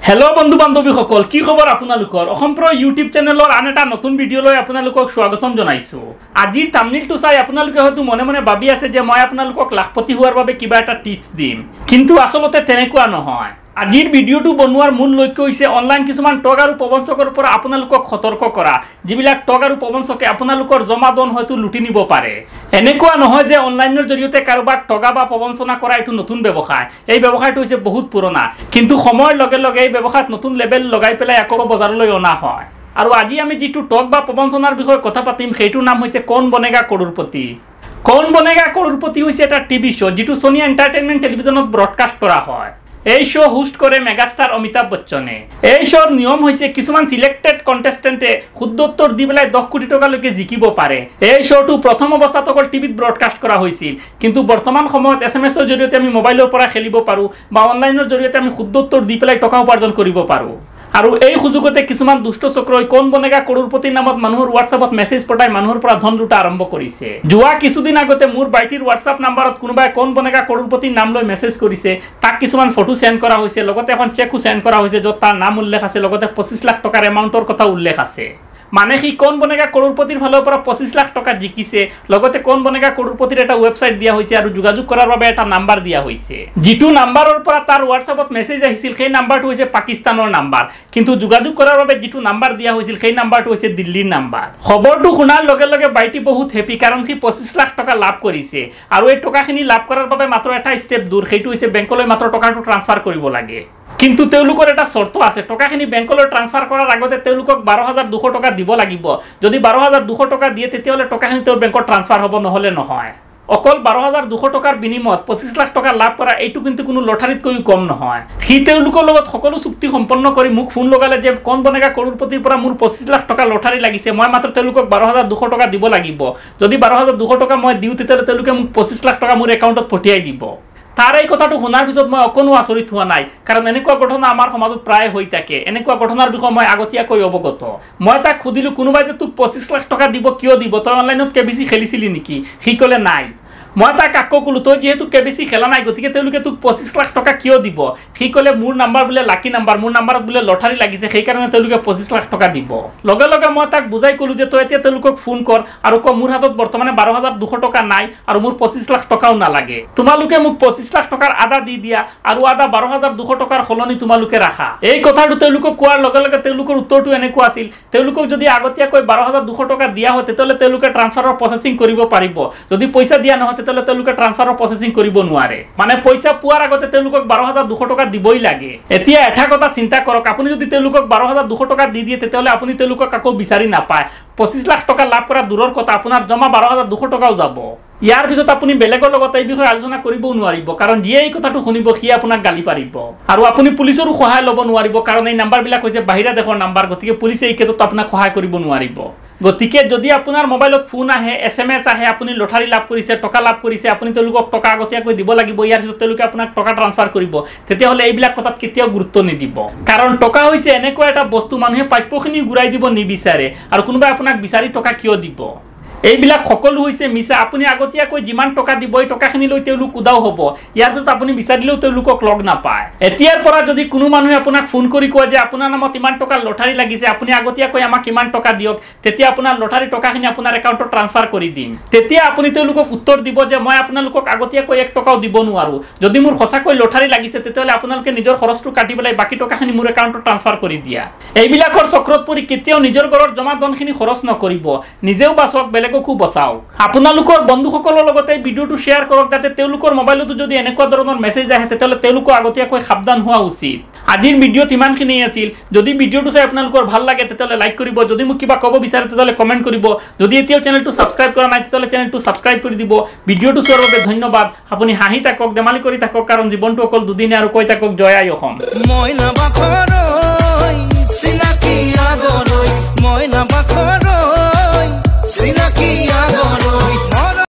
Hello बंधु बान्धवी सकल की खबर आपनालोकर अखमप्र यूट्यूब चेनेलर आन एटा नतुन भिडिओ लय आपनालोকক स्वागतम जनाइছো। आजिर थाम्बनेलটো চাই आपनालोके হয়তো মনে মনে ভাবি আছে যে মই आपनालोকক লাখপতি হোৱাৰ বাবে কিবা এটা টিপস দিম, কিন্তু আসলতে তেনেকুৱা নহয়। আজিৰ ভিডিওটো বনোৱাৰ মূল লক্ষ্য হৈছে অনলাইন কিছুমান টক আৰু প্ৰবঞ্চকৰ পৰা আপোনালোকক সতৰ্ক কৰা, যিবিলাক টক আৰু প্ৰবঞ্চকে আপোনালোকৰ জমা ধন হয়তো লুটি নিব পাৰে। এনেকুৱা নহয় যে অনলাইনৰ জৰিয়তে কাৰোবাক টকা বা প্ৰবঞ্চনা কৰা এইটো নতুন ব্যৱসায়। এই ব্যৱসায়টো হৈছে বহুত পুৰণা, কিন্তু সময়ৰ লগে লগে এই ব্যৱসায়ত নতুন লেভেল লগাই পেলাই আকৌ বজাৰলৈ অনা হয়। আৰু আজি আমি যিটো টক বা প্ৰবঞ্চনাৰ বিষয়ে কথা পাতিম সেইটোৰ নাম হৈছে কৌন বনেগা কरोड़पति। কৌন বনেগা কरोड़पति হৈছে এটা টিভি শ্ব' যিটো সোনি এণ্টাৰটেইনমেণ্ট টেলিভিছনত ব্ৰডকাষ্ট কৰা হয়। এই শো হোস্ট কৰে মেগাস্টার অমিতাভ বচ্চনে। এই শোর নিয়ম হয়েছে কিছুমান সিলেক্টেড কন্টেস্টেন্টে শুদ্ধ উত্তর দি পেলাই 10 কোটি টাকালৈকে জিকিব পাৰে। এই শোটো প্ৰথম অৱস্থাত অকল টিভিত ব্ৰডকাষ্ট কৰা হৈছিল, কিন্তু বৰ্তমান সময়ত SMS-ৰ জৰিয়তে আমি মোবাইলৰ পৰা খেলিব পাৰো বা অনলাইনৰ জৰিয়তে আমি শুদ্ধ উত্তৰ দি পেলাই টকা উপাৰ্জন কৰিব পাৰো। আৰু এই সুযোগতে কিছুমান দুষ্ট চক্ৰই কোন বনেগা কरोड़पति নামত মানুহৰ হোৱাটছআপত মেছেজ পঠাই মানুহৰ পৰা ধন লুটা আৰম্ভ কৰিছে। যোৱা কিছুদিন আগতে মোৰ বাইটিৰ হোৱাটছআপ নাম্বাৰত কোনোবাই কোন বনেগা কरोड़पति নাম লৈ মেছেজ কৰিছে, তাক কিছুমান ফটো সেন্ড কৰা হৈছে, লগতে এখন চেকো সেন্ড কৰা হৈছে য'ত তাৰ নাম উল্লেখ আছে, লগতে 25 লাখ টকাৰ এমাউণ্টৰ কথা উল্লেখ আছে। মানে সি কোন বনেগা কरोड़पतिर ফালৰ পৰা 25 লাখ টকা জিকিছে। লগতে কোন বনেগা কरोड़पतिर এটা ওয়েবসাইট দিয়া হৈছে আৰু যোগাযোগ কৰাৰ বাবে এটা নাম্বাৰ দিয়া হৈছে। যিটো নাম্বাৰৰ পৰা তাৰ হোৱাটছআপত মেছেজ আহিছিল সেই নাম্বাৰটো হৈছে পাকিস্তানৰ নাম্বাৰ, কিন্তু যোগাযোগ কৰাৰ বাবে যিটো নাম্বাৰ দিয়া হৈছিল সেই নাম্বাৰটো হৈছে দিল্লীৰ নাম্বাৰ। খবৰটো শুনাৰ লগে লগে বাইটি বহুত হেপি, কাৰণ সি 25 লাখ টকা লাভ কৰিছে। আৰু এই টকাখিনি লাভ কৰাৰ বাবে মাত্ৰ এটা ষ্টেপ দূৰ, সেইটো হৈছে বেংকলৈ মাত্ৰ টকাটো ট্ৰান্সফাৰ কৰিব লাগে। কিন্তু তেওঁলোকৰ এটা শৰ্ত আছে, টকাখিনি বেংকলৈ ট্ৰান্সফাৰ কৰাৰ আগতে তেওঁলোকক 12,200 টকা দিব লাগিব। যদি 12,200 টকা দিয়ে তেতিয়াহ'লে টকাখিনি তেওঁৰ বেংকত ট্ৰান্সফাৰ হ'ব, নহ'লে নহয়। অকল 12,200 টকাৰ বিনিময়ত 25 লাখ টকা লাভ কৰা এইটো কিন্তু কোনো লটাৰীতকৈও কম নহয়। সি তেওঁলোকৰ লগত সকলো চুক্তি সম্পন্ন কৰি মোক ফোন লগালে যে কোন বনেগা কरोड़पतिर পৰা মোৰ 25 লাখ টকা লটাৰী লাগিছে, মই মাত্ৰ তেওঁলোকক 12,200 টকা দিব লাগিব। যদি 12,200 টকা মই দিওঁ তেতিয়াহ'লে তেওঁলোকে মোক 25 লাখ টকা মোৰ একাউণ্টত পঠিয়াই দিব। তাৰ এই কথাটো শুনাৰ পিছত মই অকণো আচৰিত হোৱা নাই, কাৰণ এনেকুৱা ঘটনা আমাৰ সমাজত প্ৰায় হৈ থাকে। এনেকুৱা ঘটনাৰ বিষয়ে মই আগতীয়াকৈ অৱগত। মই তাক সুধিলোঁ, কোনোবাই যে তোক 25 লাখ টকা দিব কিয় দিব, তই অনলাইনত কেবিচি খেলিছিলি নেকি? সি ক'লে নাই। মই তাক আকৌ ক'লোঁ, তই যিহেতু কেবিচি খেলা নাই গতিকে তেওঁলোকে তোক 25 লাখ টকা কিয় দিব? সি ক'লে মোৰ নাম্বাৰ বোলে লাকি নাম্বাৰ, মোৰ নাম্বাৰত বোলে লটাৰী লাগিছে, সেইকাৰণে তেওঁলোকে 25 লাখ টকা দিব। লগে লগে মই তাক বুজাই ক'লোঁ যে তই এতিয়া তেওঁলোকক ফোন কৰ আৰু ক মোৰ হাতত বৰ্তমানে 12,200 টকা নাই আৰু মোৰ 25 লাখ টকাও নালাগে। তোমালোকে মোক 25 লাখ টকাৰ আধা দি দিয়া আৰু আধা 12,200 টকাৰ সলনি তোমালোকে ৰাখা। এই কথাটো তেওঁলোকক কোৱাৰ লগে লগে তেওঁলোকৰ উত্তৰটো এনেকুৱা আছিল, তেওঁলোকক যদি আগতীয়াকৈ 12,200 টকা দিয়া হয় তেতিয়াহ'লে তেওঁলোকে ট্ৰান্সফাৰৰ প্ৰচেছিং কৰিব পাৰিব। যদি পইচা দিয়া নহয় তেতিয়াহ'লে তেওঁলোকে ট্ৰান্সফাৰৰ প্ৰচেছিং কৰিব নোৱাৰে। মানে পইচা পোৱাৰ আগতে তেওঁলোকক 12,200 টকা দিবই লাগে। এতিয়া এটা কথা চিন্তা কৰক, আপুনি যদি তেওঁলোকক 12,200 টকা দি দিয়ে তেতিয়াহ'লে আপুনি তেওঁলোকক আকৌ বিচাৰি নাপায়। 25 লাখ টকা লাভ কৰা দূৰৰ কথা, আপোনাৰ জমা 12,200 টকাও যাব। ইয়াৰ পিছত আপুনি বেলেগৰ লগত এই বিষয়ে আলোচনা কৰিবও নোৱাৰিব, কাৰণ যিয়ে এই কথাটো শুনিব সি আপোনাক গালি পাৰিব। আৰু আপুনি পুলিচৰো সহায় ল'ব নোৱাৰিব, কাৰণ এই নাম্বাৰবিলাক হৈছে বাহিৰা দেশৰ নাম্বাৰ, গতিকে পুলিচে এই ক্ষেত্ৰত আপোনাক সহায় কৰিব নোৱাৰিব। গতিকে যদি আপোনাৰ মোবাইলত ফোন আহে, SMS আহে, আপুনি লটাৰী লাভ কৰিছে, টকা লাভ কৰিছে, আপুনি তেওঁলোকক টকা আগতীয়াকৈ দিব লাগিব, ইয়াৰ পিছত তেওঁলোকে আপোনাক টকা ট্ৰান্সফাৰ কৰিব, তেতিয়াহ'লে এইবিলাক কথাত কেতিয়াও গুৰুত্ব নিদিব। কাৰণ টকা হৈছে এনেকুৱা এটা বস্তু মানুহে প্ৰাপ্যখিনি ঘূৰাই দিব নিবিচাৰে, আৰু কোনোবাই আপোনাক বিচাৰি টকা কিয় দিব? এইবিলাক সকলো হৈছে মিছা। আপুনি আগতীয়াকৈ যিমান টকা দিব এই টকাখিনি লৈ তেওঁলোক উদাও হ'ব, ইয়াৰ পিছত আপুনি বিচাৰিলেও তেওঁলোকক লগ নাপায়। এতিয়াৰ পৰা যদি কোনো মানুহে আপোনাক ফোন কৰি কয় যে আপোনাৰ নামত ইমান টকা লটাৰী লাগিছে, আপুনি আগতীয়াকৈ আমাক ইমান টকা দিয়ক, তেতিয়া আপোনাৰ লটাৰী টকাখিনি আপোনাৰ একাউণ্টত ট্ৰান্সফাৰ কৰি দিম। তেতিয়া আপুনি তেওঁলোকক উত্তৰ দিব যে মই আপোনালোকক আগতীয়াকৈ 1 টকাও দিব নোৱাৰোঁ। যদি মোৰ সঁচাকৈ লটাৰী লাগিছে তেতিয়াহ'লে আপোনালোকে নিজৰ খৰচটো কাটি পেলাই বাকী টকাখিনি মোৰ একাউণ্টত ট্ৰান্সফাৰ কৰি দিয়া। এইবিলাকৰ চক্ৰত পৰি কেতিয়াও নিজৰ ঘৰৰ জমা ধনখিনি খৰচ নকৰিব, নিজেও বাচক, বেলেগকো বচাওক। আপোনালোকৰ বন্ধুসকলৰ লগতে ভিডিঅ'টো শ্বেয়াৰ কৰক, যাতে তেওঁলোকৰ মোবাইলতো যদি এনেকুৱা ধৰণৰ মেছেজ আহে তেতিয়াহ'লে তেওঁলোকো আগতীয়াকৈ সাৱধান হোৱা উচিত। আজিৰ ভিডিঅ'ত ইমানখিনিয়ে আছিল। যদি ভিডিঅ'টো চাই আপোনালোকৰ ভাল লাগে তেতিয়াহ'লে লাইক কৰিব, যদি মোক কিবা ক'ব বিচাৰে তেতিয়াহ'লে কমেণ্ট কৰিব। যদি এতিয়াও চেনেলটো ছাবস্ক্ৰাইব কৰা নাই তেতিয়াহ'লে চেনেলটো ছাবস্ক্ৰাইব কৰি দিব। ভিডিঅ'টো চোৱাৰ বাবে ধন্যবাদ। আপুনি হাঁহি থাকক, ধেমালি কৰি থাকক, কাৰণ জীৱনটো অকল দুদিনে, আৰু কৈ থাকক জয় আই অসম। মই নাবাখৰ